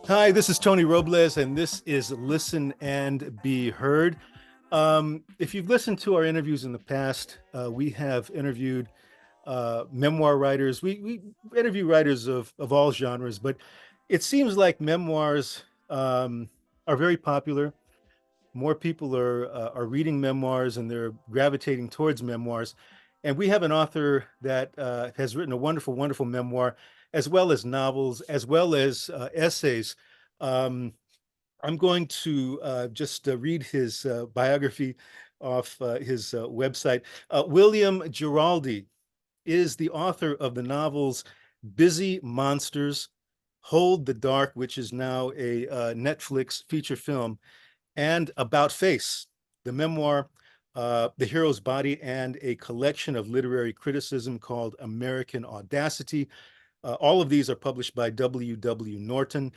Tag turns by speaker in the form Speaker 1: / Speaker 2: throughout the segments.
Speaker 1: Hi, this is Tony Robles, and this is Listen and Be Heard. If you've listened to our interviews in the past, we have interviewed memoir writers. We interview writers of all genres, but it seems like memoirs are very popular. More people are reading memoirs and they're gravitating towards memoirs. And we have an author that has written a wonderful, wonderful memoir, as well as novels, as well as essays. Um, I'm going to just read his biography off his website. William Giraldi is the author of the novels Busy Monsters, Hold the Dark, which is now a Netflix feature film, and About Face, the memoir, The Hero's Body, and a collection of literary criticism called American Audacity. All of these are published by W. W. Norton.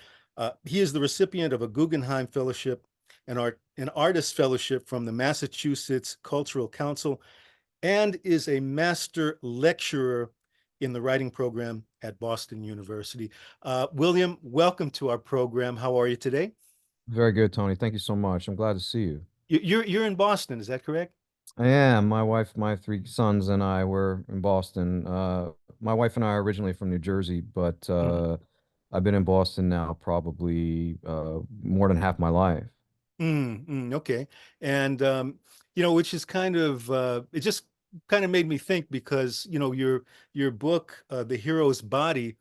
Speaker 1: He is the recipient of a Guggenheim Fellowship, an Artist Fellowship from the Massachusetts Cultural Council, and is a master lecturer in the writing program at Boston University. William, welcome to our program. How are you today?
Speaker 2: Very good, Tony. Thank you so much. I'm glad to see you.
Speaker 1: You're in Boston, is that correct?
Speaker 2: I am. My wife, my three sons, and I were in Boston. My wife and I are originally from New Jersey, but
Speaker 1: Mhm.
Speaker 2: I've been in Boston now probably more than half my life.
Speaker 1: Okay. And which is kind of it just kind of made me think because, your book, The Hero's Body,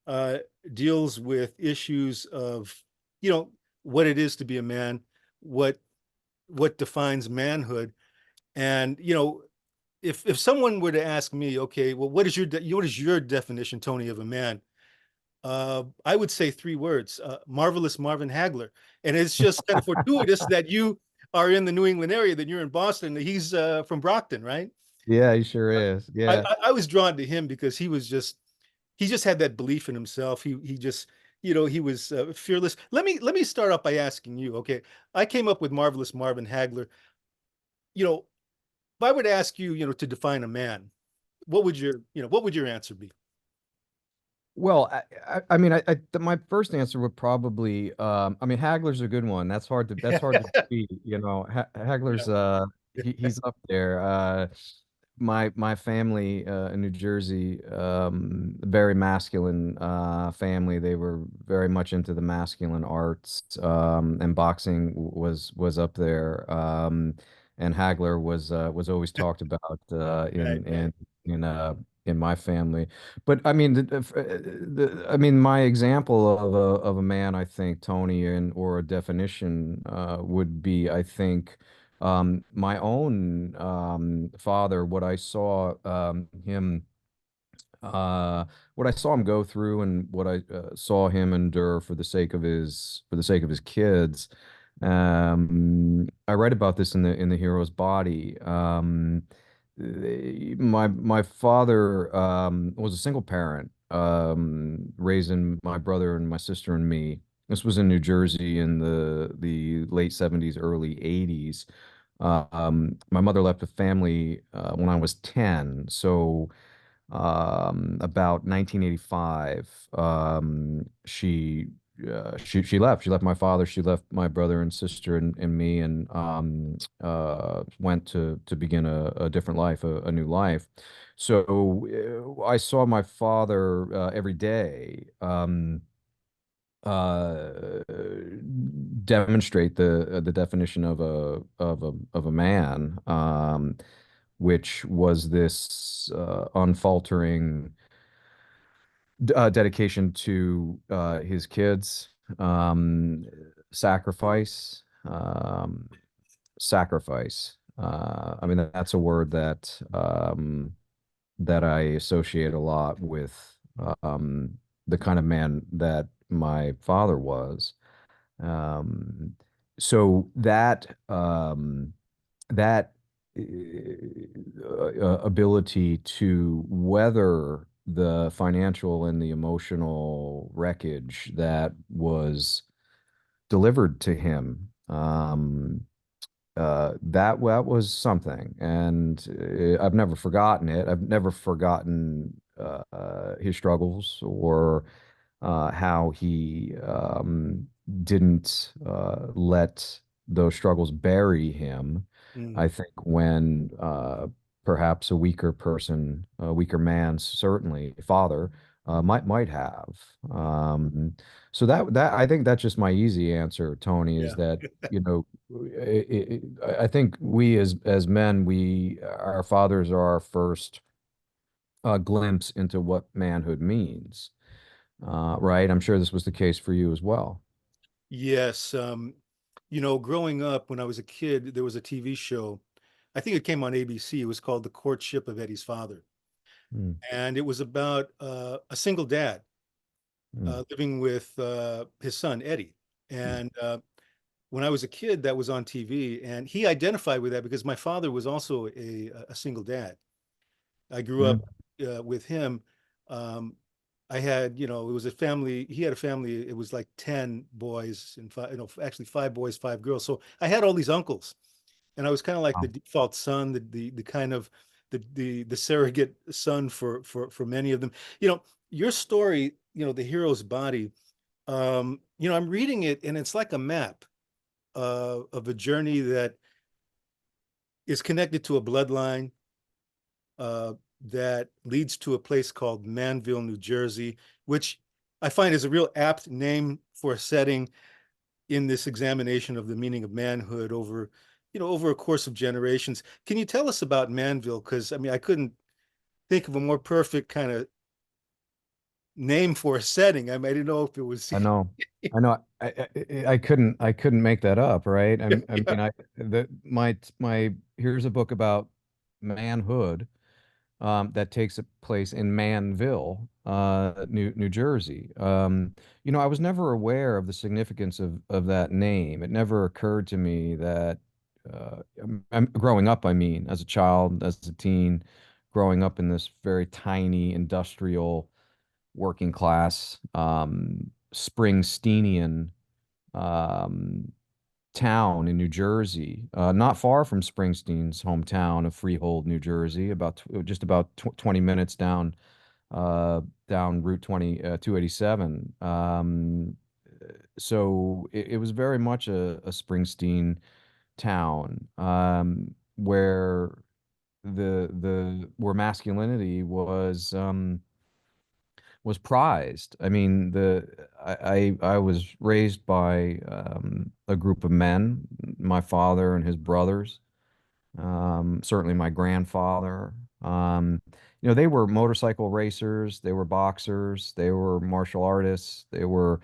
Speaker 1: uh, deals with issues of, you know, what it is to be a man, what what defines manhood. And, if someone were to ask me, okay, well, what is your definition, Tony, of a man? I would say three words: marvelous Marvin Hagler. And it's just kind of fortuitous that you are in the New England area, that you're in Boston. He's from Brockton, right?
Speaker 2: Yeah, he sure is.
Speaker 1: I,
Speaker 2: Yeah.
Speaker 1: I I was drawn to him because he just had that belief in himself. He just, he was fearless. Let me start off by asking you. Okay, I came up with marvelous Marvin Hagler. You know, if I were to ask you, to define a man, what would your answer be?
Speaker 2: Well, my first answer would probably, I mean, Hagler's a good one. That's hard to beat. Hagler's, he's up there. My family in New Jersey, very masculine family. They were very much into the masculine arts, and boxing was up there. And Hagler was always talked about
Speaker 1: Right, right.
Speaker 2: in my family. But I mean, I mean, my example of a man, I think, Tony, and or a definition would be, I think, my own father, what I saw him go through, and what I saw him endure for the sake of his kids. I write about this in the hero's body. My father was a single parent, raising my brother and my sister and me. This was in New Jersey in the late 70s, early 80s. My mother left the family when I was 10, so about 1985, she left. She left my father. She left my brother and sister and me, and went to begin a different life, a new life. So I saw my father every day. Uh, Demonstrate the definition of a man, which was this unfaltering dedication to his kids, um, sacrifice, sacrifice. I mean, that's a word that I associate a lot with the kind of man that my father was. Um, so that ability to weather the financial and the emotional wreckage that was delivered to him, that was something, and I've never forgotten it. I've never forgotten his struggles, or how he didn't let those struggles bury him.
Speaker 1: Mm,
Speaker 2: I think when perhaps a weaker person, a weaker man, certainly father, might have. So that I think that's just my easy answer, Tony, is
Speaker 1: yeah.
Speaker 2: that you know I think we as men, we our fathers are our first glimpse into what manhood means, right? I'm sure this was the case for you as well.
Speaker 1: Yes. Growing up when I was a kid, there was a TV show. I think it came on ABC. It was called The Courtship of Eddie's Father.
Speaker 2: Mm,
Speaker 1: And it was about a single dad
Speaker 2: mm,
Speaker 1: living with his son, Eddie. And when I was a kid, that was on TV. And he identified with that because my father was also a single dad. I grew up
Speaker 2: mm,
Speaker 1: with him. Um, I had, it was a family. He had a family. It was like 10 boys and five, actually 5 boys, 5 girls. So I had all these uncles, and I was kind of like the
Speaker 2: wow.
Speaker 1: default son, the kind of the surrogate son for many of them. Your story, the hero's body. I'm reading it, and it's like a map of a journey that is connected to a bloodline uh, that leads to a place called Manville, New Jersey, which I find is a real apt name for a setting in this examination of the meaning of manhood over a course of generations. Can you tell us about Manville? Because I mean, I couldn't think of a more perfect kind of name for a setting. I mean, I didn't know if it was.
Speaker 2: I know. I know. I couldn't make that up, right? I
Speaker 1: Yeah,
Speaker 2: mean, my here's a book about manhood that takes place in Manville, New Jersey. I was never aware of the significance of that name. It never occurred to me that I'm growing up, I mean, as a child, as a teen, growing up in this very tiny industrial working class Springsteenian um, town in New Jersey, not far from Springsteen's hometown of Freehold, New Jersey, just about 20 minutes down Route 287. So it was very much a Springsteen town, where the where masculinity was prized. I mean, I was raised by a group of men, my father and his brothers, certainly my grandfather. They were motorcycle racers, they were boxers, they were martial artists, they were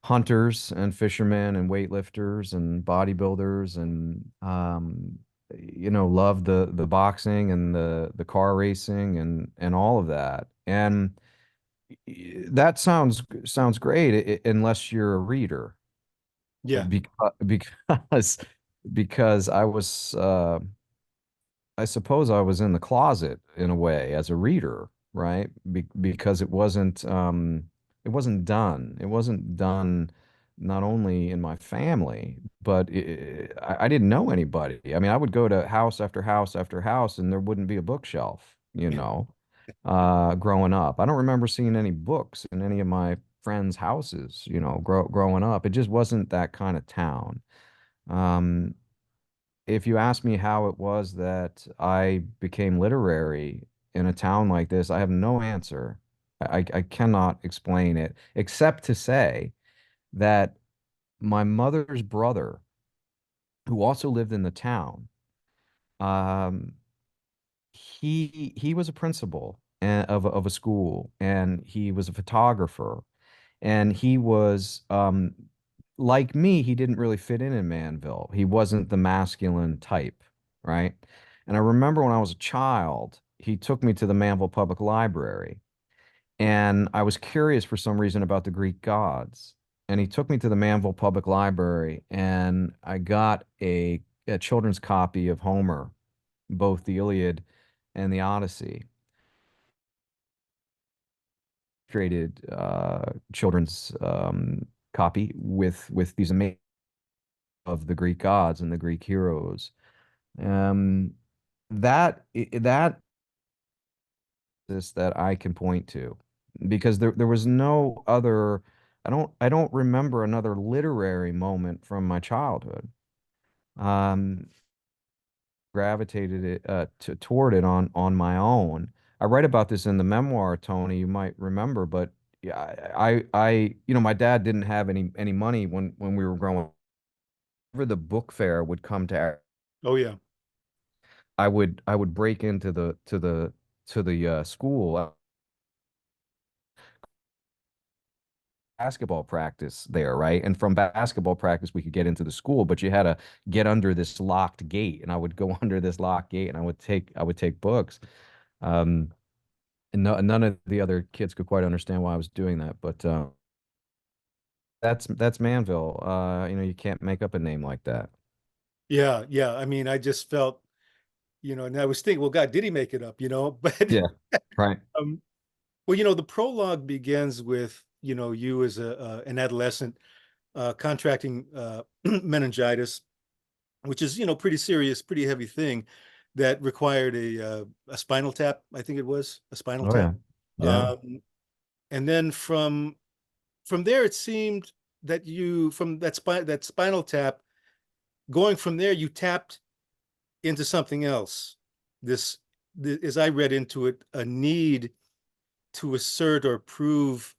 Speaker 2: hunters and fishermen and weightlifters and bodybuilders, and loved the boxing and the car racing and all of that. And that sounds great, unless you're a reader,
Speaker 1: yeah,
Speaker 2: because because I suppose I was in the closet in a way as a reader, right? Because it wasn't done. It wasn't done not only in my family, but I didn't know anybody. I mean, I would go to house after house after house, and there wouldn't be a bookshelf, growing up. I don't remember seeing any books in any of my friends' houses, growing up. It just wasn't that kind of town. Um, if you ask me how it was that I became literary in a town like this, I have no answer. I cannot explain it, except to say that my mother's brother, who also lived in the town, um, he was a principal of a school, and he was a photographer, and he was like me. He didn't really fit in Manville. He wasn't the masculine type, right? And I remember when I was a child, he took me to the Manville Public Library, and I was curious for some reason about the Greek gods. And he took me to the Manville Public Library, and I got a children's copy of Homer, both the Iliad and the Odyssey, created children's copy with these amazing of the Greek gods and the Greek heroes. Um, that is that I can point to. because there was no other. I don't remember another literary moment from my childhood. Um, Gravitated it toward it on my own. I write about this in the memoir, Tony. You might remember, but yeah, my dad didn't have any money when we were growing up. Whenever the book fair would come to our,
Speaker 1: Oh yeah.
Speaker 2: I would break into the school basketball practice there, right? And from basketball practice, we could get into the school, but you had to get under this locked gate, and I would go under this locked gate, and I would take books. Um, and no, none of the other kids could quite understand why I was doing that, but that's Manville. You can't make up a name like that.
Speaker 1: Yeah, yeah. I mean, I just felt, and I was thinking, well, God, did he make it up? But
Speaker 2: Yeah, right.
Speaker 1: um, well, the prologue begins with, you as an adolescent contracting meningitis, which is, pretty serious, pretty heavy thing that required a spinal tap. I think it was a spinal
Speaker 2: Oh
Speaker 1: tap.
Speaker 2: yeah, yeah,
Speaker 1: Um, and then from there, it seemed that you from that spinal tap, going from there, you tapped into something else. This, as I read into it, a need to assert or prove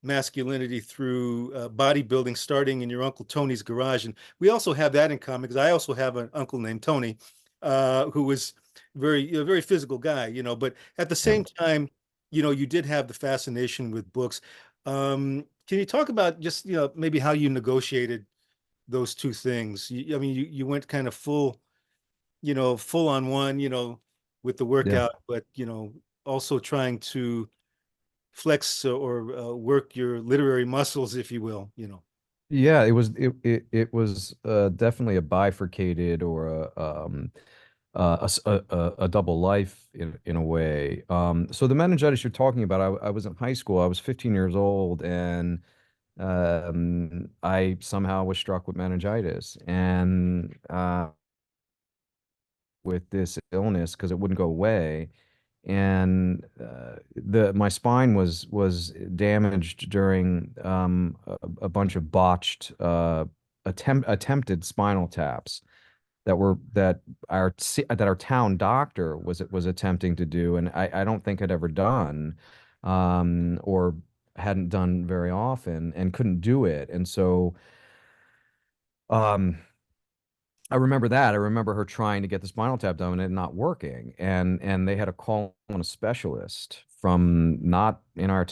Speaker 1: masculinity through bodybuilding, starting in your Uncle Tony's garage. And we also have that in common because I also have an uncle named Tony, who was a very physical guy, but at the
Speaker 2: yeah.
Speaker 1: same time, you did have the fascination with books. Can you talk about just, maybe how you negotiated those two things? I mean, you went kind of full on one, with the
Speaker 2: Yeah.
Speaker 1: workout, but, also trying to flex or work your literary muscles, if you will,
Speaker 2: Yeah, it was definitely a bifurcated or a double life in a way. So the meningitis you're talking about, I was in high school. I was 15 years old, and I somehow was struck with meningitis, and with this illness because it wouldn't go away. And the my spine was damaged during a bunch of botched attempted spinal taps that our town doctor was attempting to do, and I don't think had ever done, or hadn't done very often, and couldn't do it. And so um I remember that. I remember her trying to get the spinal tap done and it not working. And they had to call on a specialist from not in our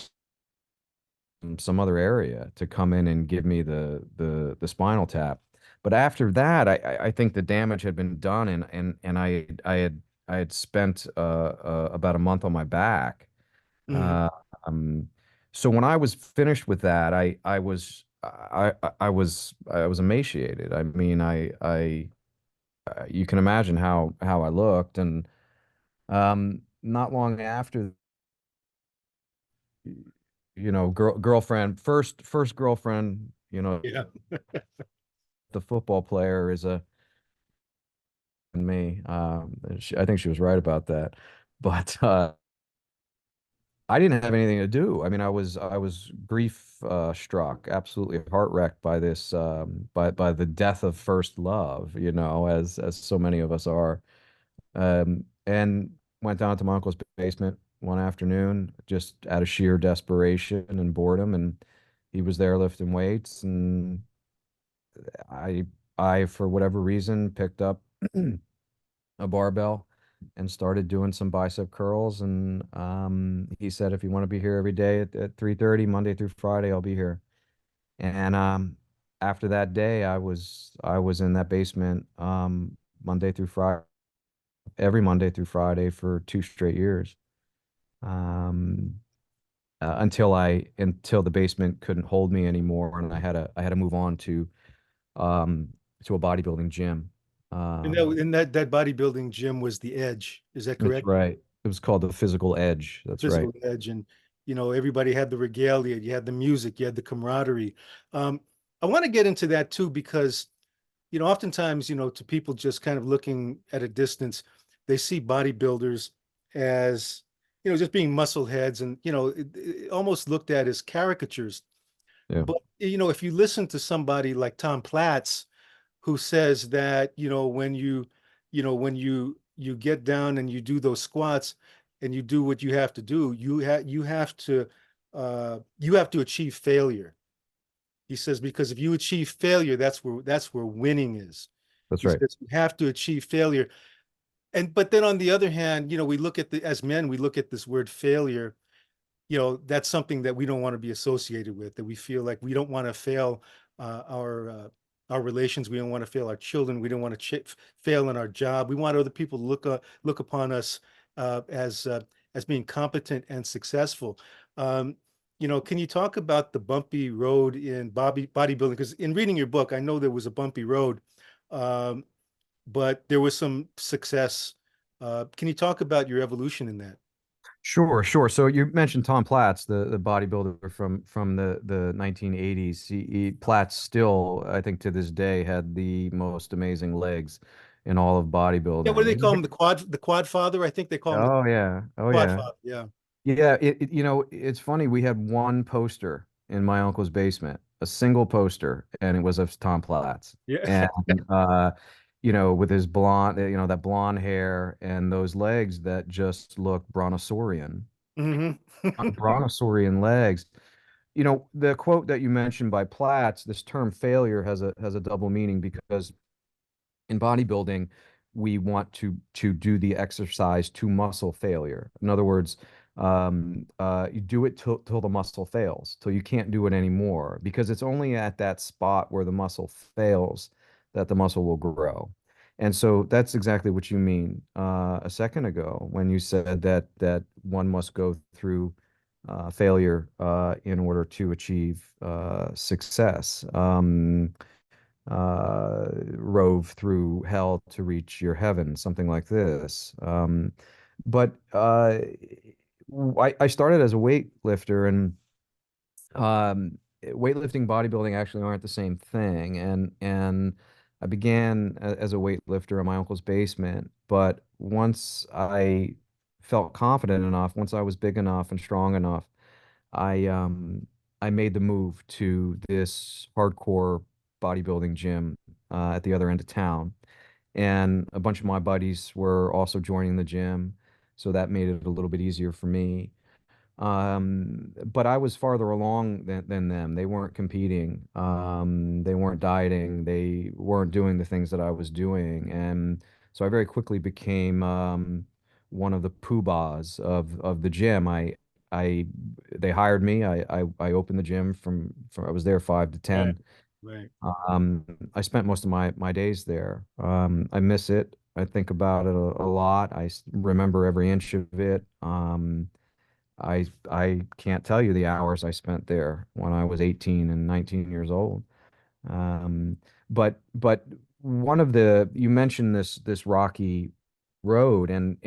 Speaker 2: from some other area to come in and give me the spinal tap. But after that, I think the damage had been done, and I had spent about a month on my back.
Speaker 1: Mhm.
Speaker 2: Uh, um, so when I was finished with that, I was emaciated. I mean, you can imagine how I looked, and not long after, girlfriend, first girlfriend,
Speaker 1: Yeah.
Speaker 2: the football player is a me. I think she was right about that, but I didn't have anything to do. I mean, I was grief struck, absolutely heart wrecked by this, by the death of first love, as so many of us are. And went down to my uncle's basement one afternoon, just out of sheer desperation and boredom, and he was there lifting weights, and I, for whatever reason, picked up a barbell and started doing some bicep curls. And he said, if you want to be here every day at 3:30, Monday through Friday, I'll be here. And after that day, I was in that basement Monday through Friday, every Monday through Friday for 2 straight years. um, until the basement couldn't hold me anymore, and I had to move on um, to a bodybuilding gym.
Speaker 1: And that
Speaker 2: Um,
Speaker 1: and that bodybuilding gym was the edge. Is that
Speaker 2: that's
Speaker 1: correct?
Speaker 2: right. It was called the Physical Edge. That's right.
Speaker 1: Physical edge, and everybody had the regalia. You had the music. You had the camaraderie. Um, I want to get into that too because oftentimes, to people just kind of looking at a distance, they see bodybuilders as just being muscle heads, and it almost looked at as caricatures.
Speaker 2: Yeah,
Speaker 1: But if you listen to somebody like Tom Platz, who says that when you get down and you do those squats and you do what you have to do, you have to achieve failure. He says, because if you achieve failure, that's where winning is.
Speaker 2: that's
Speaker 1: He
Speaker 2: right.
Speaker 1: says you have to achieve failure. But then on the other hand, we look at as men, we look at this word failure. That's something that we don't want to be associated with, that we feel like we don't want to fail our relations. We don't want to fail our children. We don't want to fail in our job. We want other people to look upon us as being competent and successful. Um, can you talk about the bumpy road in bodybuilding? Because in reading your book, I know there was a bumpy road, um, but there was some success. Can you talk about your evolution in that?
Speaker 2: Sure, sure. So you mentioned Tom Platz, the bodybuilder from the 1980s. Platz still, I think to this day, had the most amazing legs in all of
Speaker 1: Yeah, what do they call
Speaker 2: bodybuilding.
Speaker 1: him? The quad father? I think they call him the
Speaker 2: Oh yeah, oh
Speaker 1: quad
Speaker 2: yeah.
Speaker 1: father. Yeah.
Speaker 2: Yeah, it's funny. We had one poster in my uncle's basement, a single poster, and it was of Tom Platz.
Speaker 1: Yeah.
Speaker 2: And with his blonde, that blonde hair and those legs that just look brontosaurian,
Speaker 1: Hmm.
Speaker 2: brontosaurian legs. The quote that you mentioned by Platz, this term failure has a double meaning because in bodybuilding, we want to do the exercise to muscle failure. In other words, you do it till the muscle fails, till you can't do it anymore, because it's only at that spot where the muscle fails that the muscle will grow. And so that's exactly what you mean a second ago when you said that one must go through failure in order to achieve success. Rove through hell to reach your heaven, something like this. But I started as a weightlifter, and weightlifting, bodybuilding actually aren't the same thing. And I began as a weightlifter in my uncle's basement, but once I felt confident enough, once I was big enough and strong enough, I um I made the move to this hardcore bodybuilding gym at the other end of town, and a bunch of my buddies were also joining the gym, so that made it a little bit easier for me. But I was farther along than them. They weren't competing. They weren't dieting. They weren't doing the things that I was doing. And so I very quickly became one of the poobahs of the gym. I They hired me. I opened the gym from I was there 5 to 10.
Speaker 1: Right. Right.
Speaker 2: Um, I spent most of my days there. I miss it. I think about it a lot. Remember every inch of it. I can't tell you the hours I spent there when I was 18 and 19 years old. Um, but one of the you mentioned this rocky road, and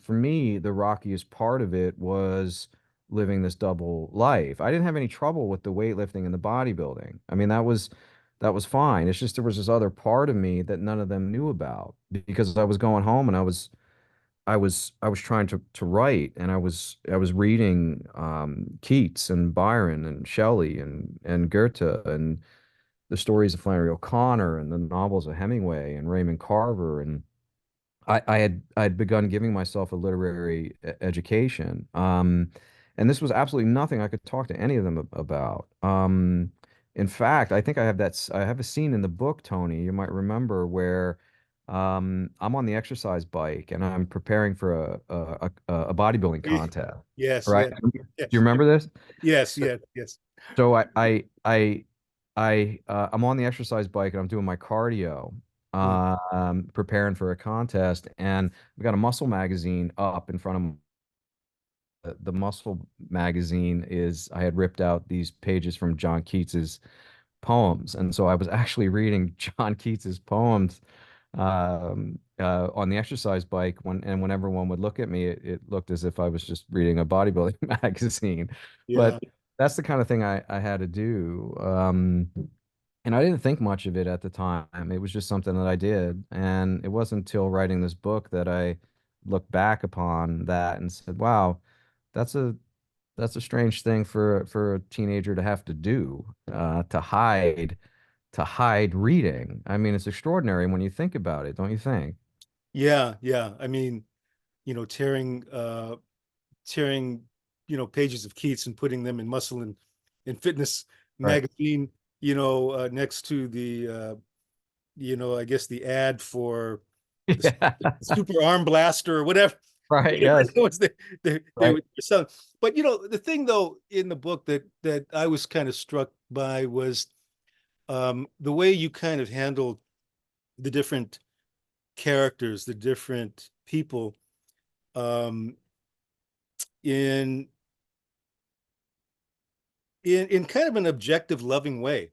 Speaker 2: for me, the rockiest part of it was living this double life. I didn't have any trouble with the weightlifting and the bodybuilding. I mean, that was fine. It's just there was this other part of me that none of them knew about because I was going home and I was trying to write, and I was reading Keats and Byron and Shelley and Goethe and the stories of Flannery O'Connor and the novels of Hemingway and Raymond Carver, and I had begun giving myself a literary education. And this was absolutely nothing I could talk to any of them about. In fact, I think I have a scene in the book, Tony, you might remember, where I'm on the exercise bike and I'm preparing for a bodybuilding contest.
Speaker 1: Yes.
Speaker 2: Right?
Speaker 1: Yes.
Speaker 2: Do you
Speaker 1: Yes.
Speaker 2: remember this?
Speaker 1: Yes. Yes. Yes.
Speaker 2: So I'm on the exercise bike and I'm doing my cardio,
Speaker 1: Mm.
Speaker 2: preparing for a contest, and we got a muscle magazine up in front of the muscle magazine. Is I had ripped out these pages from John Keats's poems, and so I was actually reading John Keats's poems on the exercise bike and when everyone would look at me, it looked as if I was just reading a bodybuilding magazine. But
Speaker 1: Yeah.
Speaker 2: that's the kind of thing I had to do. And I didn't think much of it at the time. It was just something that I did. And it wasn't until writing this book that I look back upon that and said, "Wow, that's a that's a strange thing for a teenager to have to do, to hide reading." I mean, it's extraordinary when you think about it, don't you think?
Speaker 1: Yeah, yeah. I mean, tearing tearing, pages of Keats and putting them in Muscle and Fitness
Speaker 2: Right.
Speaker 1: magazine, next to the I guess the ad for the
Speaker 2: Yeah.
Speaker 1: super arm blaster or whatever,
Speaker 2: Right.
Speaker 1: whatever
Speaker 2: Yes.
Speaker 1: it was they
Speaker 2: Right.
Speaker 1: were selling. But the thing though in the book that I was kind of struck by was the way you kind of handled the different characters, the different people, um, in in kind of an objective, loving way.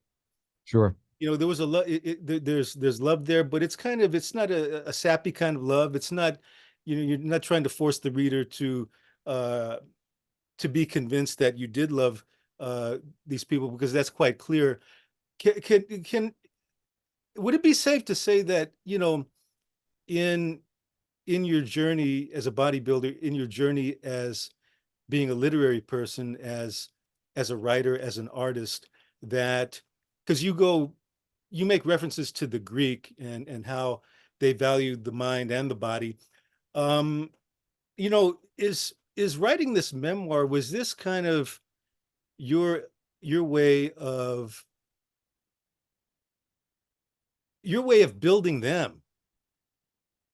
Speaker 2: Sure.
Speaker 1: There was a love. There's love there, but it's not a sappy kind of love. It's not, you're not trying to force the reader uh, to be convinced that you did love these people, because that's quite clear. Can would it be safe to say that in in your journey as a bodybuilder, in your journey as being a literary person, as a writer, as an artist, that because you make references to the Greek and how they valued the mind and the body. Um, is writing this memoir, was this kind of your your way of your way of building them?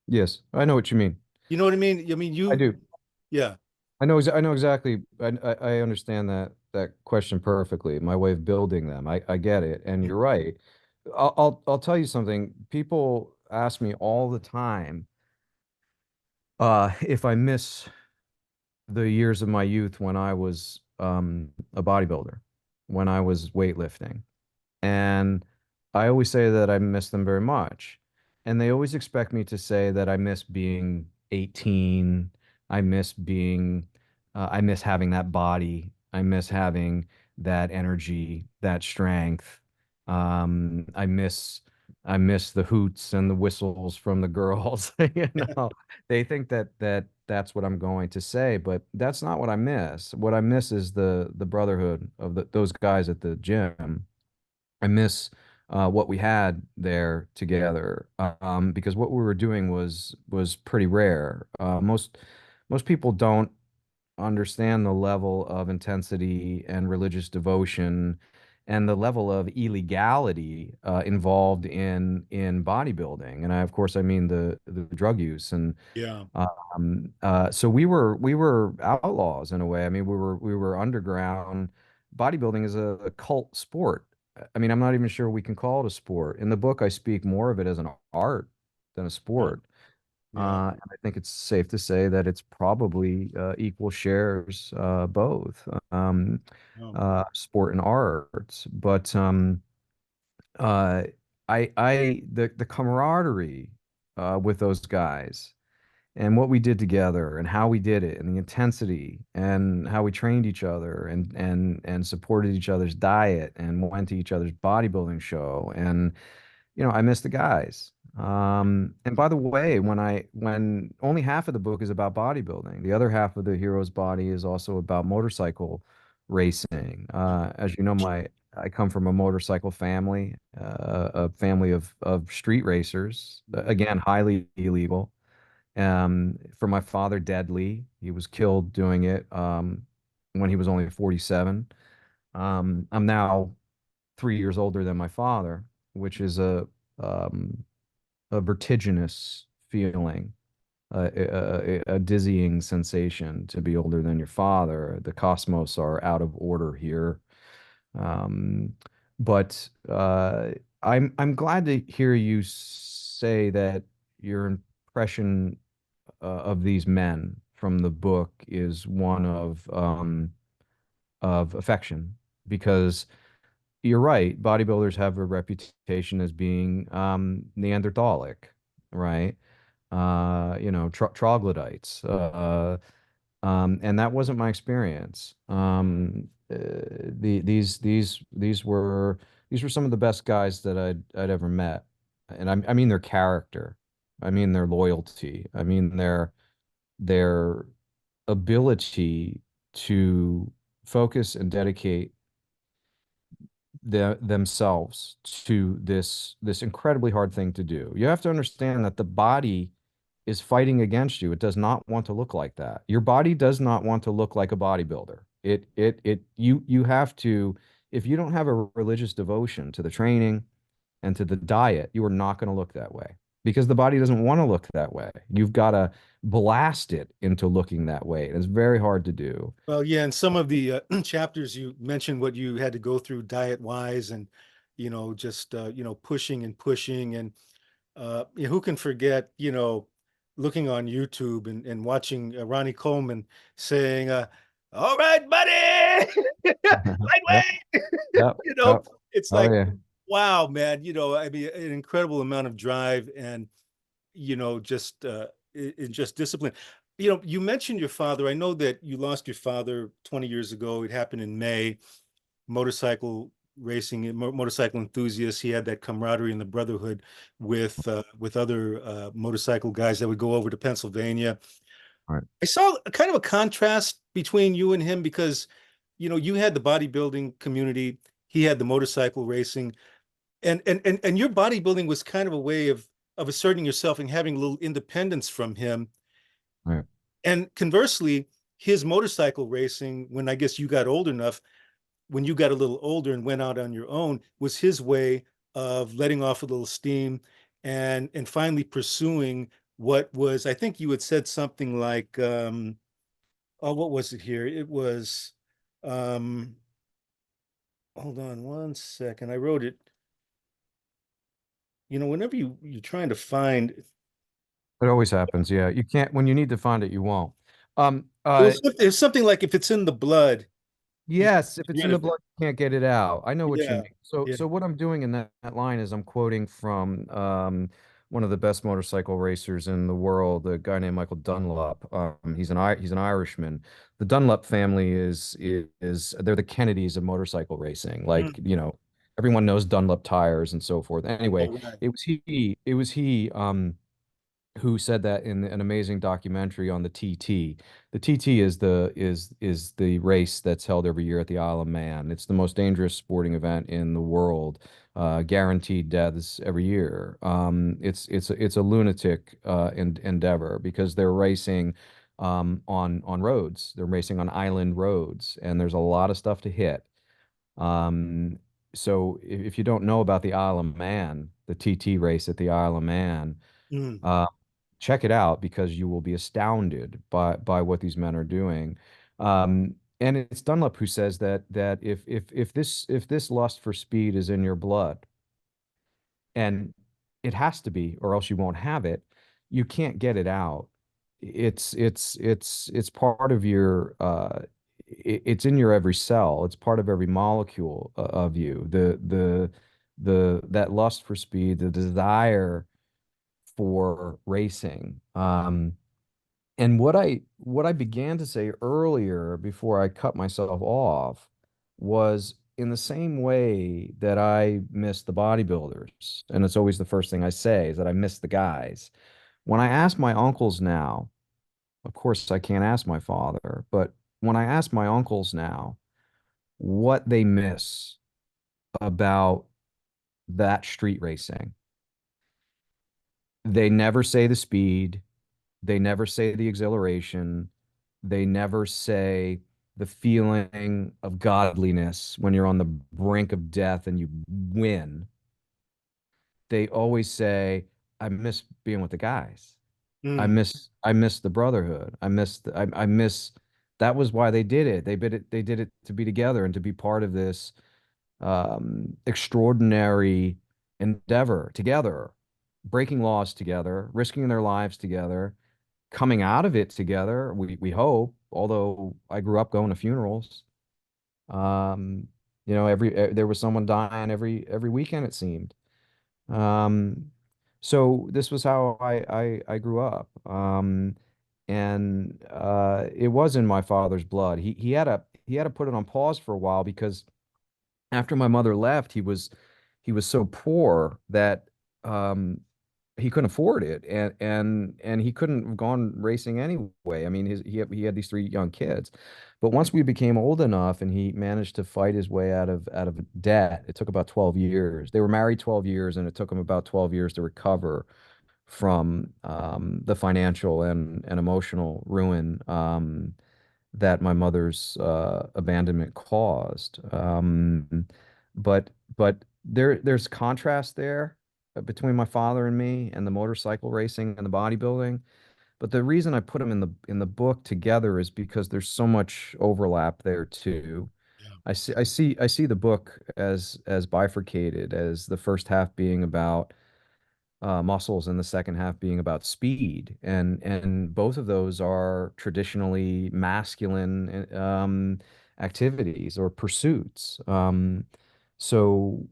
Speaker 2: Yes, I know what you mean.
Speaker 1: You know what I mean? I mean,
Speaker 2: I do.
Speaker 1: yeah,
Speaker 2: I know exactly. I understand that question perfectly. My way of building them. I get it, and you're right. I'll tell you something. People ask me all the time, if I miss the years of my youth when I was a bodybuilder, when I was weightlifting. And I always say that I miss them very much. And they always expect me to say that I miss being 18. I miss I miss having that body. I miss having that energy, that strength. Um, I miss, I miss the hoots and the whistles from the girls. You know, they think that's what I'm going to say, but that's not what I miss. What I miss is the brotherhood of those guys at the gym. I miss what we had there together, because what we were doing was pretty rare. Most people don't understand the level of intensity and religious devotion and the level of illegality involved in bodybuilding. And of course, I mean the drug use. And
Speaker 1: yeah,
Speaker 2: so we were outlaws in a way. I mean, we were underground. Bodybuilding is a cult sport. I mean, I'm not even sure we can call it a sport. In the book, I speak more of it as an art than a
Speaker 1: yeah,
Speaker 2: sport.
Speaker 1: yeah.
Speaker 2: And I think it's safe to say that it's probably equal shares, both,
Speaker 1: Oh,
Speaker 2: sport and art. But uh, the camaraderie with those guys and what we did together and how we did it and the intensity and how we trained each other and supported each other's diet and went to each other's bodybuilding show. And I miss the guys. And by the way, when only half of the book is about bodybuilding, the other half of the hero's body is also about motorcycle racing. As you know, my I come from a motorcycle family, a family of street racers, again, highly illegal. For my father, deadly. He was killed doing it when he was only 47. I'm now 3 years older than my father, which is um, a vertiginous feeling, a dizzying sensation to be older than your father. The cosmos are out of order here. Um, but I'm glad to hear you say that your impression of these men from the book is one of affection, because you're right. Bodybuilders have a reputation as being Neanderthalic, right? Troglodytes. And that wasn't my experience. These were some of the best guys that I'd ever met, and I mean their character, I mean their loyalty, I mean their their ability to focus and dedicate themselves to this incredibly hard thing to do. You have to understand that the body is fighting against you. It does not want to look like that. Your body does not want to look like a bodybuilder. You have to, if you don't have a religious devotion to the training and to the diet, you are not going to look that way because the body doesn't want to look that way. You've got to blast it into looking that way. And it's very hard to do.
Speaker 1: Well, yeah, in some of the chapters you mentioned what you had to go through diet wise, and just pushing and pushing, and who can forget looking on YouTube and watching Ronnie Coleman saying, "All right, buddy,
Speaker 2: Yep,
Speaker 1: lightweight."
Speaker 2: yep,
Speaker 1: you know,
Speaker 2: yep.
Speaker 1: it's
Speaker 2: Oh
Speaker 1: like,
Speaker 2: yeah.
Speaker 1: wow, man. I mean, an incredible amount of drive and just just discipline. You mentioned your father. I know that you lost your father 20 years ago. It happened in May. Motorcycle racing, motorcycle enthusiasts. He had that camaraderie and the brotherhood with other motorcycle guys that would go over to Pennsylvania.
Speaker 2: All right.
Speaker 1: I saw a kind of a contrast between you and him because you had the bodybuilding community, he had the motorcycle racing, and your bodybuilding was kind of a way of asserting yourself and having a little independence from him.
Speaker 2: All right.
Speaker 1: And conversely, his motorcycle racing, when I guess you got old enough, when you got a little older and went out on your own, was his way of letting off a little steam and finally pursuing what was, I think you had said something like, oh, what was it here? It was, um, hold on one second. I wrote it. Whenever you're trying to find,
Speaker 2: It always happens. Yeah. You can't, when you need to find it, you won't.
Speaker 1: it was something like if it's in the blood, you
Speaker 2: Yes, if
Speaker 1: get
Speaker 2: it's in
Speaker 1: rid
Speaker 2: the
Speaker 1: of it.
Speaker 2: blood, you can't get it out. I know what you
Speaker 1: Yeah,
Speaker 2: mean. So,
Speaker 1: yeah.
Speaker 2: so what I'm doing in that line is I'm quoting from one of the best motorcycle racers in the world, a guy named Michael Dunlop. He's an Irishman. The Dunlop family is they're the Kennedys of motorcycle racing. Like,
Speaker 1: Mm.
Speaker 2: everyone knows Dunlop tires and so forth. Anyway,
Speaker 1: Oh, right.
Speaker 2: it was he who said that in an amazing documentary on the TT. The TT is the race that's held every year at the Isle of Man. It's the most dangerous sporting event in the world. Guaranteed deaths every year. It's a lunatic endeavor because they're racing on roads. They're racing on island roads, and there's a lot of stuff to hit. Um, so if you don't know about the Isle of Man, the TT race at the Isle of Man,
Speaker 1: Mm,
Speaker 2: uh, check it out because you will be astounded by what these men are doing. And it's Dunlop who says that if this lust for speed is in your blood, and it has to be, or else you won't have it, you can't get it out. It's part of your it's in your every cell. It's part of every molecule of you. The that lust for speed, the desire for racing. And what I began to say earlier before I cut myself off was in the same way that I miss the bodybuilders, and it's always the first thing I say is that I miss the guys. When I ask my uncles now, of course I can't ask my father, but when I ask my uncles now what they miss about that street racing, they never say the speed. They never say the exhilaration. They never say the feeling of godliness when you're on the brink of death and you win. They always say, I miss being with the guys.
Speaker 1: mm,
Speaker 2: I miss the brotherhood. I miss that was why they did it. They did it to be together and to be part of this extraordinary endeavor together, breaking laws together, risking their lives together, coming out of it together. We hope. Although I grew up going to funerals, um, there was someone dying every weekend it seemed. Um, so this was how I grew up. And it was in my father's blood. He had to put it on pause for a while because after my mother left, he was so poor that um he couldn't afford it, and he couldn't have gone racing anyway. I mean, he had these three young kids, but once we became old enough, and he managed to fight his way out of debt. It took about 12 years. They were married 12 years, and it took him about 12 years to recover from the financial and emotional ruin that my mother's abandonment caused. But there's contrast there between my father and me, and the motorcycle racing and the bodybuilding. But the reason I put them in the book together is because there's so much overlap there too.
Speaker 1: Yeah.
Speaker 2: I see the book as bifurcated, as the first half being about muscles and the second half being about speed. And both of those are traditionally masculine activities or pursuits. So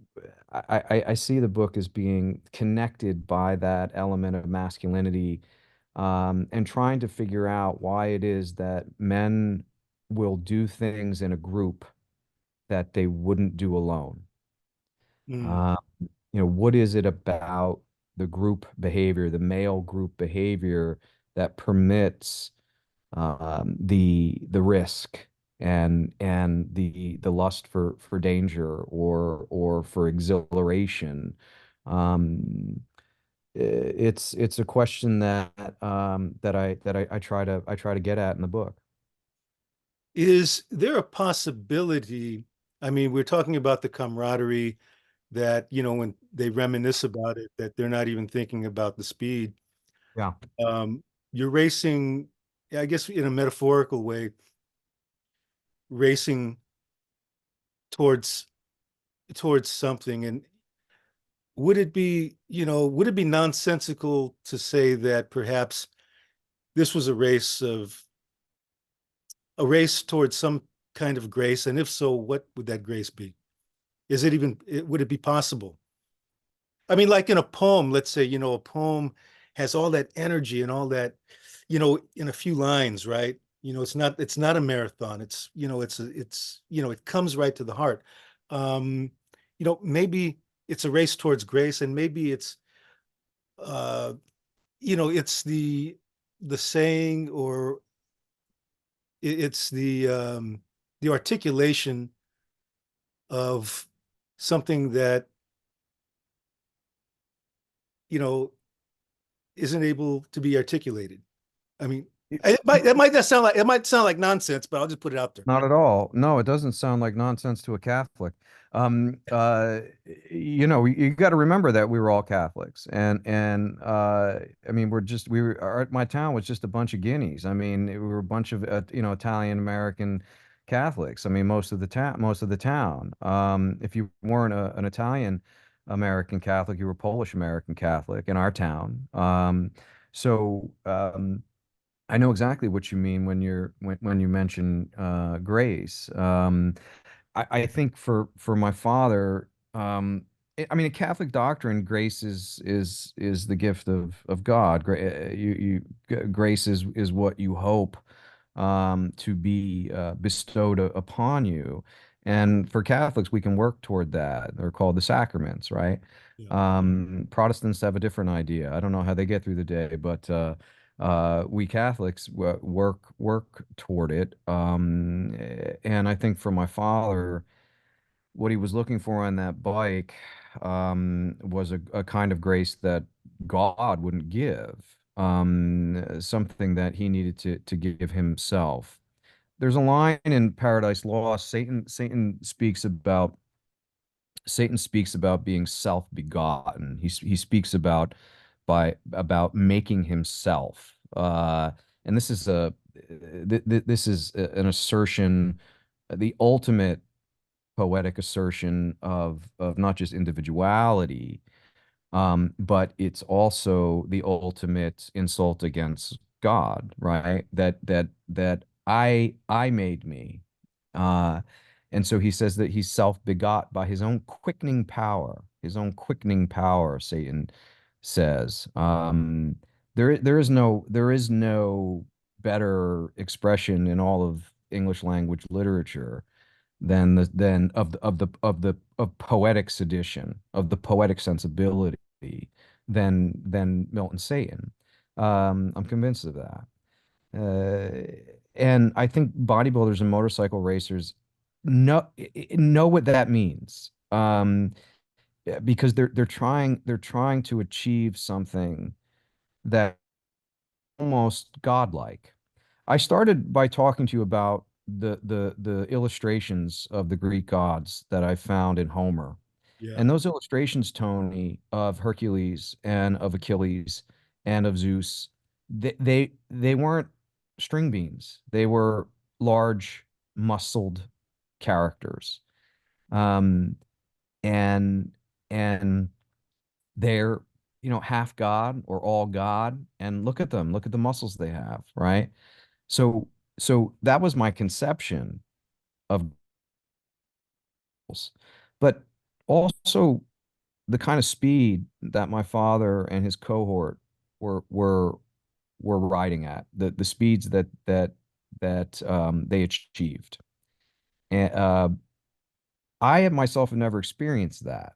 Speaker 2: I see the book as being connected by that element of masculinity, and trying to figure out why it is that men will do things in a group that they wouldn't do alone.
Speaker 1: Mm.
Speaker 2: Uh, what is it about the group behavior, the male group behavior, that permits the risk and the lust for danger or for exhilaration? Um, it's a question that I try to get at in the book.
Speaker 1: Is there a possibility? I mean, we're talking about the camaraderie that, when they reminisce about it, that they're not even thinking about the speed.
Speaker 2: Yeah.
Speaker 1: Um, you're racing, I guess, in a metaphorical way, racing towards something. And would it be nonsensical to say that perhaps this was a race towards some kind of grace? And if so, what would that grace be? Would it be possible? I mean, like in a poem, let's say, a poem has all that energy and all that, in a few lines, right? It's not a marathon. It comes right to the heart. Um, maybe it's a race towards grace, and maybe uh, it's the saying, or it's the articulation of something that, you know, isn't able to be articulated. I mean, it might sound like nonsense, but I'll just put it out there.
Speaker 2: Not at all. No, it doesn't sound like nonsense to a Catholic. Um, uh, you got to remember that we were all Catholics, and I mean, my town was just a bunch of guineas. I mean, we were a bunch of Italian American Catholics. I mean, most of the town. If you weren't an Italian American Catholic, you were Polish American Catholic in our town. So. I know exactly what you mean when you mention grace. I think for my father, I mean, a Catholic doctrine, grace is the gift of God. Grace is what you hope to be bestowed upon you. And for Catholics, we can work toward that. They're called the sacraments, right?
Speaker 1: Yeah.
Speaker 2: Protestants have a different idea. I don't know how they get through the day, but we Catholics work toward it. And I think for my father, what he was looking for on that bike was a kind of grace that God wouldn't give, something that he needed to give himself. There's a line in Paradise Lost. Satan speaks about being self-begotten. He speaks about making himself. And this is an assertion, the ultimate poetic assertion of not just individuality, but it's also the ultimate insult against God, right? That I made me. Uh, and so he says that he's self-begot by his own quickening power, Satan says. There is no better expression in all of English language literature than of poetic sedition, of the poetic sensibility than Milton Satan. I'm convinced of that. And I think bodybuilders and motorcycle racers know what that means. Because they're trying to achieve something that almost godlike. I started by talking to you about the illustrations of the Greek gods that I found in Homer.
Speaker 1: Yeah.
Speaker 2: And those illustrations, Tony, of Hercules and of Achilles and of Zeus, they weren't string beans. They were large, muscled characters. Um, and and they're, half God or all God. And look at them, look at the muscles they have, right? So so that was my conception of goals. But also the kind of speed that my father and his cohort were were were riding at, the speeds that they achieved. And I have myself have never experienced that.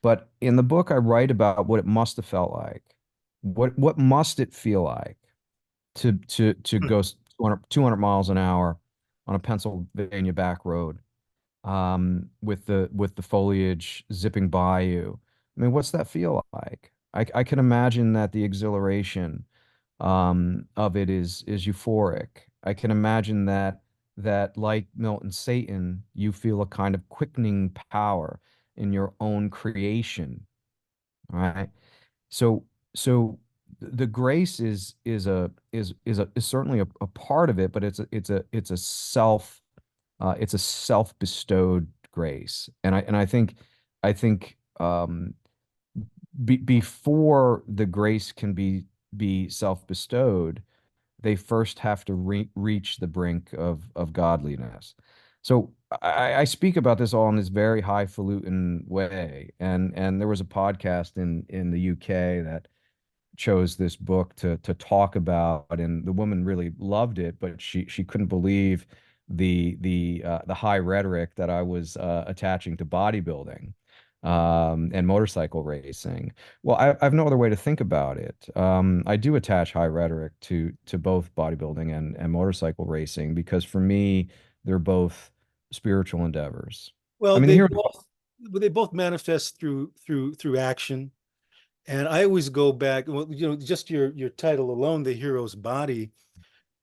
Speaker 2: But in the book, I write about what it must have felt like. What must it feel like to go 200 miles an hour on a Pennsylvania back road, with the foliage zipping by you. I mean, what's that feel like? I can imagine that the exhilaration of it is euphoric. I can imagine that like Milton Satan, you feel a kind of quickening power in your own creation, right? So so the grace is certainly a part of it, but it's a self-bestowed grace. And I think before the grace can be self-bestowed, they first have to reach the brink of godliness. So I speak about this all in this very highfalutin way. And there was a podcast in the UK that chose this book to talk about, and the woman really loved it, but she couldn't believe the high rhetoric that I was attaching to bodybuilding and motorcycle racing. Well, I have no other way to think about it. I do attach high rhetoric to both bodybuilding and motorcycle racing because for me, they're both spiritual endeavors. I
Speaker 1: Well,
Speaker 2: mean, here,
Speaker 1: they both manifest through action. And I always go back, well, just your title alone, The Hero's Body.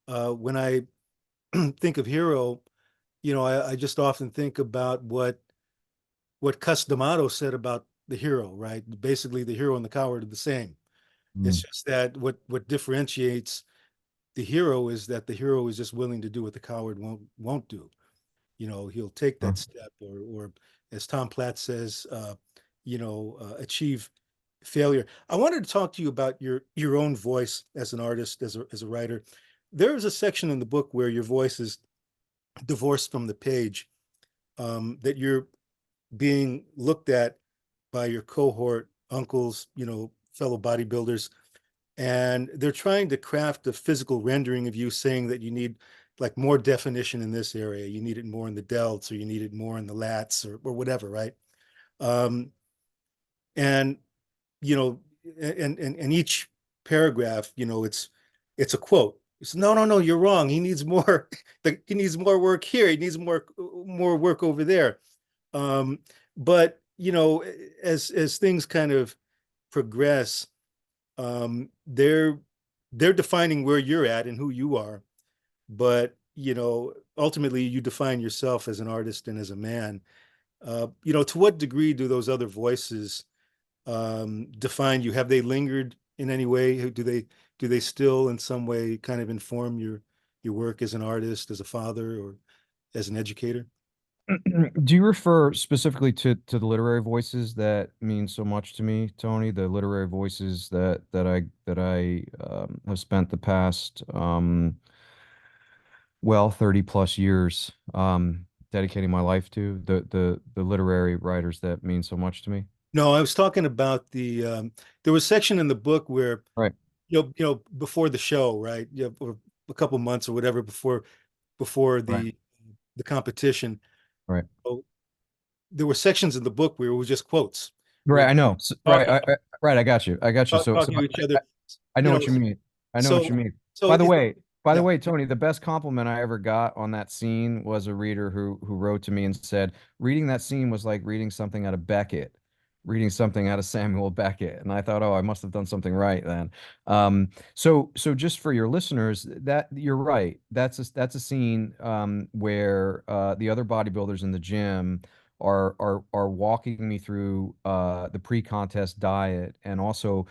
Speaker 1: When I think of hero, I just often think about what Cus D'Amato said about the hero, right? Basically, the hero and the coward are the same. It's
Speaker 2: Mm,
Speaker 1: just that what differentiates the hero is that the hero is just willing to do what the coward won't do. He'll take
Speaker 2: uh,
Speaker 1: that step, or as Tom Platt says, achieve failure. I wanted to talk to you about your own voice as an artist, as a writer. There is a section in the book where your voice is divorced from the page, that you're being looked at by your cohort uncles, fellow bodybuilders, and they're trying to craft a physical rendering of you, saying that you need like more definition in this area, you need it more in the delts, or you need it more in the lats, or whatever, right? um, and you know and each paragraph, it's a quote. It's, no, no, no, you're wrong, he needs more. He needs more work here, he needs more work over there. um, but as things kind of progress, they're defining where you're at and who you are. But ultimately you define yourself as an artist and as a man. To what degree do those other voices define you? Have they lingered in any way? Do they still in some way kind of inform your work as an artist, as a father, or as an educator?
Speaker 2: do you refer specifically to the literary voices that mean so much to me, Tony? The literary voices that I have spent the past 30 plus years dedicating my life to, the literary writers that mean so much to me.
Speaker 1: No, I was talking about there was a section in the book where
Speaker 2: Right,
Speaker 1: before the show, right? Or a couple months or whatever before
Speaker 2: right,
Speaker 1: the competition.
Speaker 2: right.
Speaker 1: So there were sections in the book where it was just quotes, where
Speaker 2: Right, I know.
Speaker 1: talking.
Speaker 2: Right, I got you. I got you. So
Speaker 1: talking to each other.
Speaker 2: I know
Speaker 1: You know,
Speaker 2: what you mean. I know what
Speaker 1: so
Speaker 2: you mean.
Speaker 1: so
Speaker 2: By the
Speaker 1: it,
Speaker 2: way, by the
Speaker 1: yeah.
Speaker 2: way, Tony, the best compliment I ever got on that scene was a reader who wrote to me and said, reading that scene was like reading something out of Beckett, reading something out of Samuel Beckett. And I thought, oh, I must have done something right then. So just for your listeners, that you're right. That's a scene where the other bodybuilders in the gym are walking me through the pre-contest diet, and also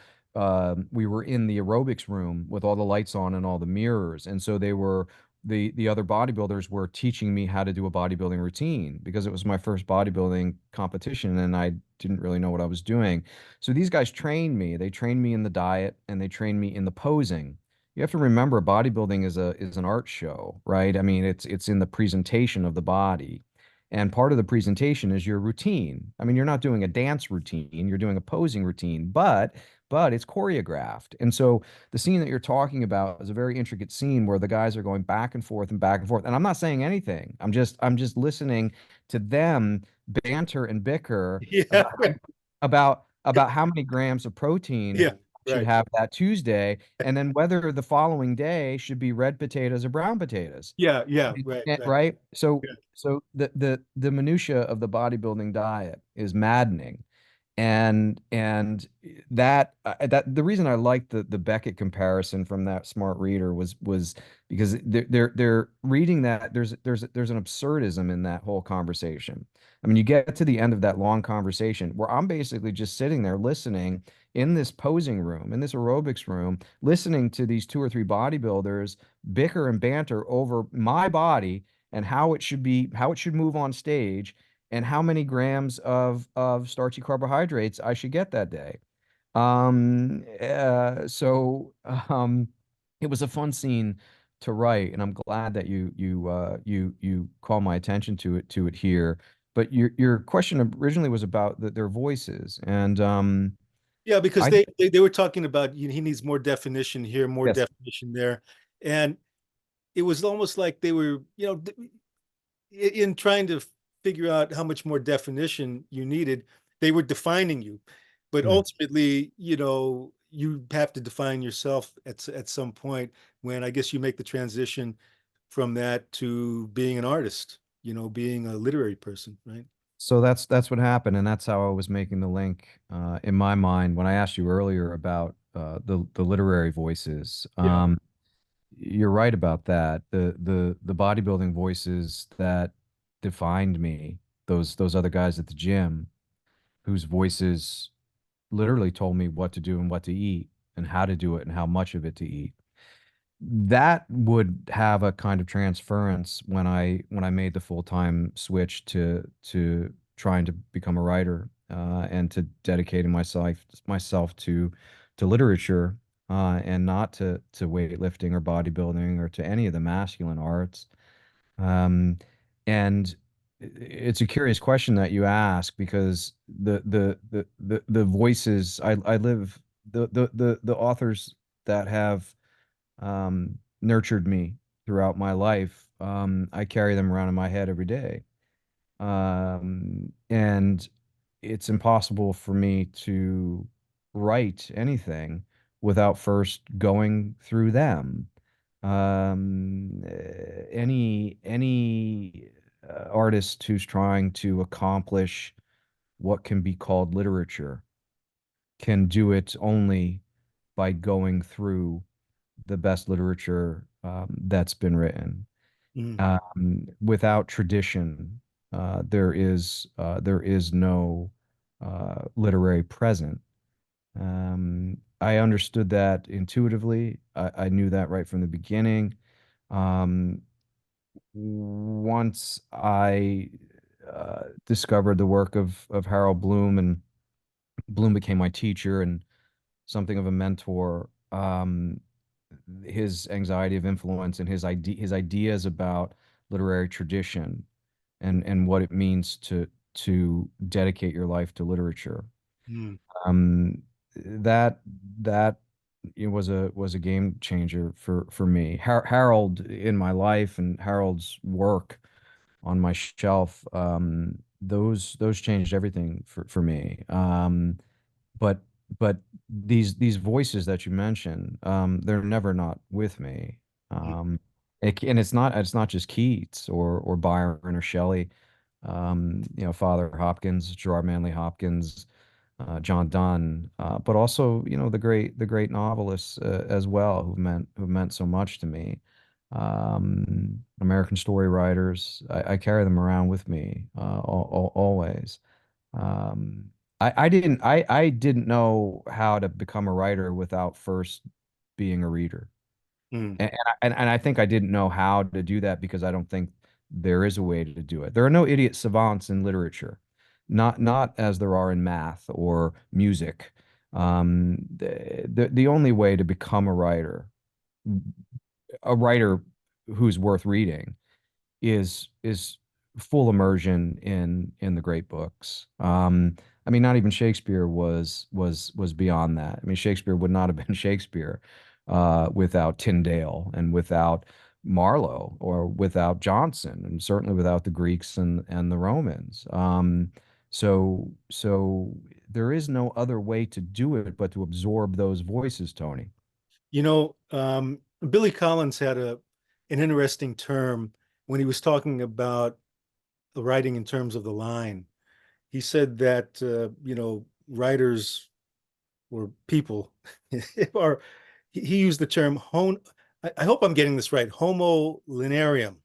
Speaker 2: we were in the aerobics room with all the lights on and all the mirrors, and so the other bodybuilders were teaching me how to do a bodybuilding routine because it was my first bodybuilding competition and I didn't really know what I was doing. So these guys trained me. They trained me in the diet and they trained me in the posing. You have to remember bodybuilding is an art show, right? I mean, it's in the presentation of the body. And part of the presentation is your routine. I mean, you're not doing a dance routine, you're doing a posing routine, but it's choreographed. And so the scene that you're talking about is a very intricate scene where the guys are going back and forth and back and forth. And I'm not saying anything. I'm just listening to them banter and bicker
Speaker 1: Yeah,
Speaker 2: about about how many grams of protein
Speaker 1: yeah,
Speaker 2: I should
Speaker 1: right.
Speaker 2: have that Tuesday, and then whether the following day should be red potatoes or brown potatoes.
Speaker 1: Yeah, yeah, right, right.
Speaker 2: Right? So
Speaker 1: Yeah.
Speaker 2: so the minutia of the bodybuilding diet is maddening. And that the reason I liked the Beckett comparison from that smart reader was because they're reading that there's an absurdism in that whole conversation. I mean, you get to the end of that long conversation where I'm basically just sitting there listening in this posing room, in this aerobics room, listening to these two or three bodybuilders bicker and banter over my body and how it should move on stage and how many grams of starchy carbohydrates I should get that day. So it was a fun scene to write, and I'm glad that you call my attention to it here. But your question originally was about their voices, and
Speaker 1: Yeah, because
Speaker 2: I
Speaker 1: they were talking about, he needs more definition here, more
Speaker 2: yes.
Speaker 1: definition there. And it was almost like they were, in trying to figure out how much more definition you needed, they were defining you. But
Speaker 2: Mm.
Speaker 1: ultimately, you have to define yourself at some point when I guess you make the transition from that to being an artist, being a literary person, right?
Speaker 2: So that's what happened, and that's how I was making the link in my mind when I asked you earlier about the literary voices.
Speaker 1: Yeah.
Speaker 2: You're right about that. The bodybuilding voices that defined me, those other guys at the gym, whose voices literally told me what to do and what to eat and how to do it and how much of it to eat. That would have a kind of transference when I made the full-time switch to trying to become a writer and to dedicating myself to literature and not to weightlifting or bodybuilding or to any of the masculine arts. Um, and it's a curious question that you ask because the voices I live the authors that have nurtured me throughout my life. I carry them around in my head every day. And it's impossible for me to write anything without first going through them. Any artist who's trying to accomplish what can be called literature can do it only by going through the best literature that's been written.
Speaker 1: Mhm.
Speaker 2: Without tradition, there is no literary present. I understood that intuitively. I knew that right from the beginning. Um, Once I discovered the work of Harold Bloom, and Bloom became my teacher and something of a mentor. His anxiety of influence and his ideas about literary tradition and what it means to dedicate your life to literature.
Speaker 1: Mm.
Speaker 2: Um, that that it was a game changer for me. Harold in my life and Harold's work on my shelf, those changed everything for me. But but these voices that you mentioned, they're never not with me. Um, and it's not just Keats or Byron or Shelley. Father Hopkins, Gerard Manley Hopkins, John Donne, but also the great novelists as well who meant so much to me. American story writers, I carry them around with me always. Um, I didn't know how to become a writer without first being a reader.
Speaker 1: Mm.
Speaker 2: And I think I didn't know how to do that because I don't think there is a way to do it. There are no idiot savants in literature, not as there are in math or music. The only way to become a writer who's worth reading, is full immersion in the great books. I mean, not even Shakespeare was beyond that. I mean, Shakespeare would not have been Shakespeare without Tyndale and without Marlowe or without Johnson, and certainly without the Greeks and the Romans. So there is no other way to do it but to absorb those voices, Tony.
Speaker 1: You know, Billy Collins had an interesting term when he was talking about the writing in terms of the line. He said that writers or people or he used the term I hope I'm getting this right, homo linearium,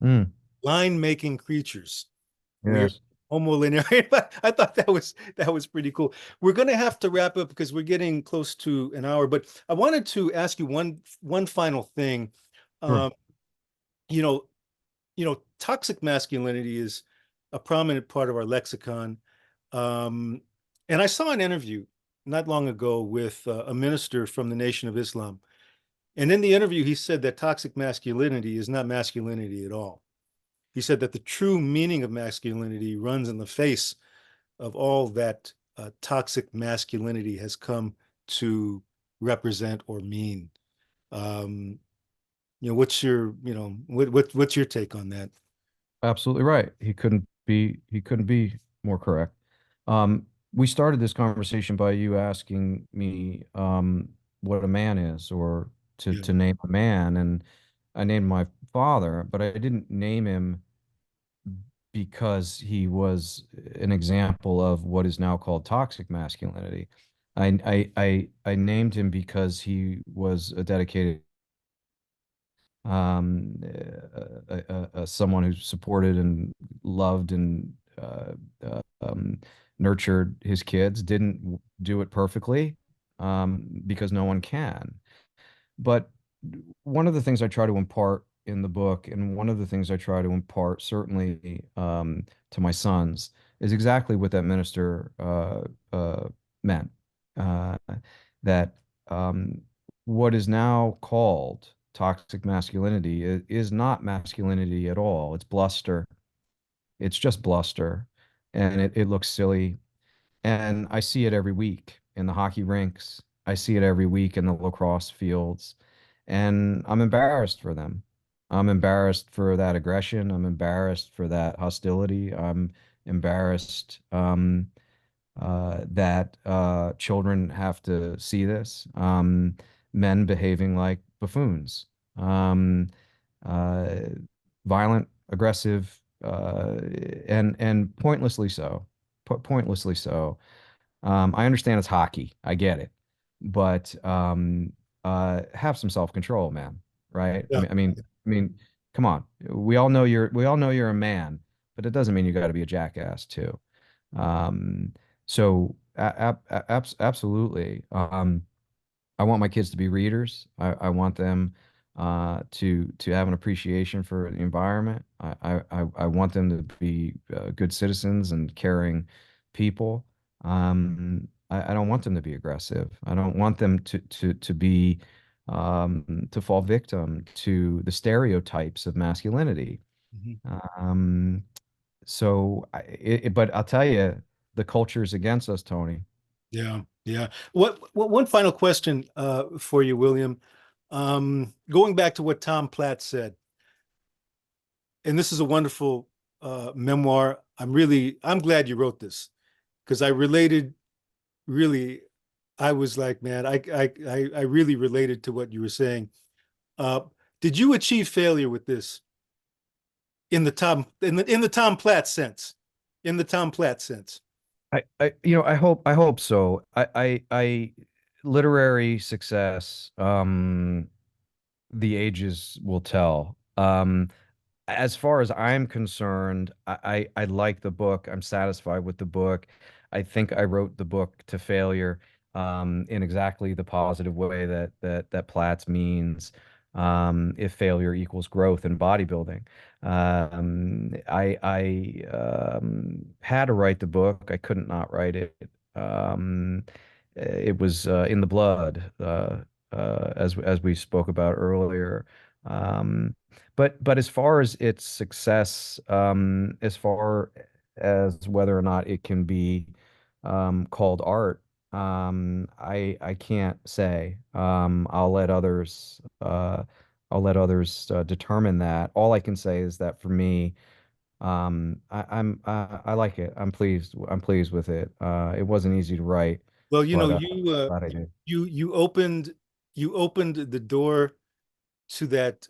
Speaker 2: Mm,
Speaker 1: line making creatures. We are
Speaker 2: yes.
Speaker 1: homo linearium. I thought that was pretty cool. We're going to have to wrap up because we're getting close to an hour, but I wanted to ask you one final thing.
Speaker 2: Sure.
Speaker 1: Um, you know, toxic masculinity is a prominent part of our lexicon. Um, and I saw an interview not long ago with a minister from the Nation of Islam. And in the interview, he said that toxic masculinity is not masculinity at all. He said that the true meaning of masculinity runs in the face of all that toxic masculinity has come to represent or mean. Um, what's your take on that?
Speaker 2: Absolutely right. He couldn't be more correct. We started this conversation by you asking me what a man is, or to
Speaker 1: Yeah.
Speaker 2: to name a man, and I named my father, but I didn't name him because he was an example of what is now called toxic masculinity. I named him because he was a dedicated, someone who supported and loved and nurtured his kids. Didn't do it perfectly, because no one can. But one of the things I try to impart in the book, and one of the things I try to impart certainly to my sons, is exactly what that minister meant. Uh, that what is now called toxic masculinity is not masculinity at all. It's bluster. It's just bluster, and it looks silly. And I see it every week in the hockey rinks. I see it every week in the lacrosse fields. And I'm embarrassed for them. I'm embarrassed for that aggression. I'm embarrassed for that hostility. I'm embarrassed that children have to see this. Men behaving like buffoons, um, uh, violent, aggressive, and pointlessly so. Pointlessly so. I understand it's hockey. I get it, but have some self-control, man. Right? I
Speaker 1: Yeah.
Speaker 2: mean, I mean, I mean, come on. We all know you're a man, but it doesn't mean you got to be a jackass too. Um, so absolutely. I want my kids to be readers. I want them to have an appreciation for the environment. I want them to be good citizens and caring people. I don't want them to be aggressive. I don't want them to fall victim to the stereotypes of masculinity.
Speaker 1: Mhm.
Speaker 2: Um, but I'll tell you, the culture is against us, Tony.
Speaker 1: Yeah, yeah. What one final question for you, William. Going back to what Tom Platt said, and this is a wonderful memoir. I'm glad you wrote this because I related really, I was like, man, I really related to what you were saying. Uh, did you achieve failure with this in the Tom Platt sense? In the Tom Platt sense.
Speaker 2: I hope so. Literary success, the ages will tell. As far as I'm concerned, I like the book. I'm satisfied with the book. I think I wrote the book to failure, in exactly the positive way that Platts means. If failure equals growth in bodybuilding. I had to write the book. I couldn't not write it. It was in the blood, as we spoke about earlier. But as far as its success, as far as whether or not it can be called art, I can't say. I'll let others determine that. All I can say is that for me, I like it. I'm pleased with it. It wasn't easy to write,
Speaker 1: Well,
Speaker 2: but
Speaker 1: you
Speaker 2: glad I did.
Speaker 1: you opened the door to that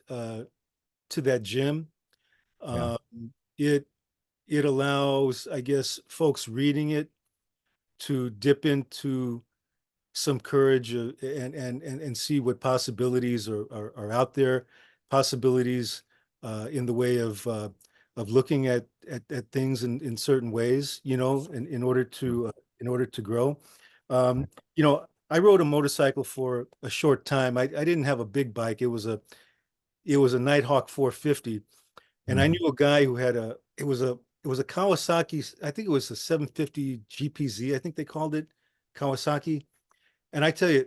Speaker 1: gym.
Speaker 2: Yeah.
Speaker 1: Um, it it allows, I guess, folks reading it to dip into some courage, and see what possibilities are out there, possibilities in the way of looking at things in certain ways, in order to grow. Um, I rode a motorcycle for a short time. I didn't have a big bike. It was a Nighthawk 450, and I
Speaker 2: Mhm.
Speaker 1: knew a guy who had it was a Kawasaki. I think it was a 750 GPZ. I think they called it Kawasaki. And I tell you,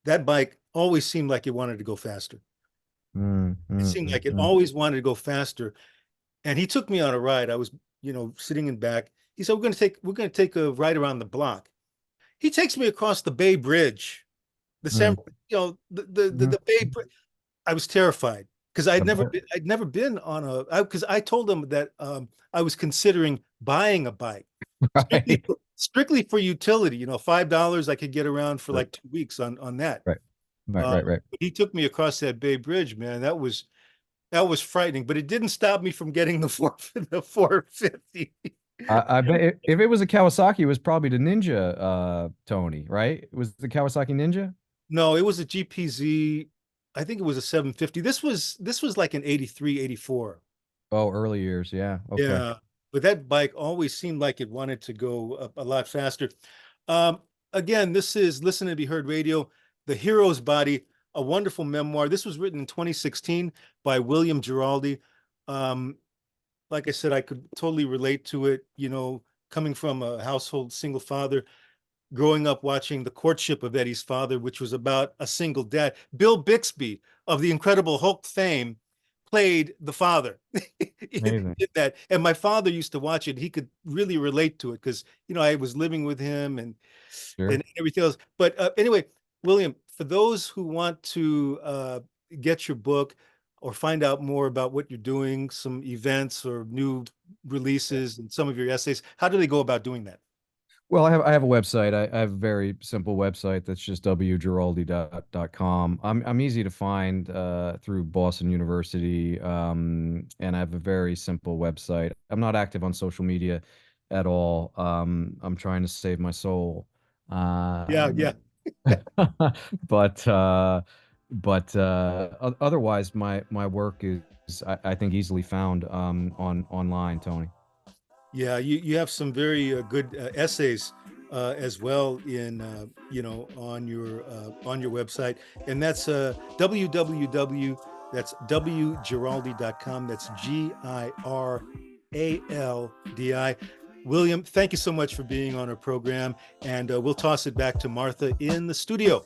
Speaker 1: that bike always seemed like it wanted to go faster.
Speaker 2: Mm,
Speaker 1: It
Speaker 2: mm,
Speaker 1: seemed
Speaker 2: mm,
Speaker 1: like it
Speaker 2: mm.
Speaker 1: always wanted to go faster. And he took me on a ride. I was, sitting in back. He said, we're gonna take a ride around the block. He takes me across the Bay Bridge, the San,
Speaker 2: Mm.
Speaker 1: the
Speaker 2: Mhm.
Speaker 1: Bay Bridge. I was terrified because
Speaker 2: I bet.
Speaker 1: I'd never been on because I told him that I was considering buying a bike strictly
Speaker 2: Right.
Speaker 1: strictly for utility. $5 I could get around for
Speaker 2: Right.
Speaker 1: like 2 weeks on that.
Speaker 2: Right. Right.
Speaker 1: Uh,
Speaker 2: Right. Right.
Speaker 1: he took me across that Bay Bridge, man. That was frightening, but it didn't stop me from getting the 450.
Speaker 2: I bet if it was a Kawasaki, it was probably the Ninja, Tony, right? It was the Kawasaki Ninja?
Speaker 1: No, it was a GPZ. I think it was a 750. This was like an 83, 84.
Speaker 2: Oh, early years. Yeah. Okay.
Speaker 1: Yeah, but that bike always seemed like it wanted to go a lot faster. Um, Again, this is Listen and Be Heard Radio, The Hero's Body, a wonderful memoir. This was written in 2016 by William Giraldi. Um, like I said, I could totally relate to it, coming from a household single father, growing up watching The Courtship of Eddie's Father, which was about a single dad. Bill Bixby of the Incredible Hulk fame played the father
Speaker 2: Amazing.
Speaker 1: in that. And my father used to watch it. He could really relate to it because, I was living with him and
Speaker 2: Sure.
Speaker 1: everything else. But anyway, William, for those who want to get your book or find out more about what you're doing, some events or new releases and some of your essays, how do they go about doing that?
Speaker 2: Well, I have a website. I have a very simple website that's just wgiraldi.com. I'm easy to find through Boston University, and I have a very simple website. I'm not active on social media at all. I'm trying to save my soul.
Speaker 1: Yeah, yeah.
Speaker 2: Um, but otherwise, my work is I think easily found on online, Tony.
Speaker 1: Yeah, you have some very good essays as well in on your website, and that's www. That's wgiraldi.com. That's Giraldi. William, thank you so much for being on our program, and we'll toss it back to Martha in the studio.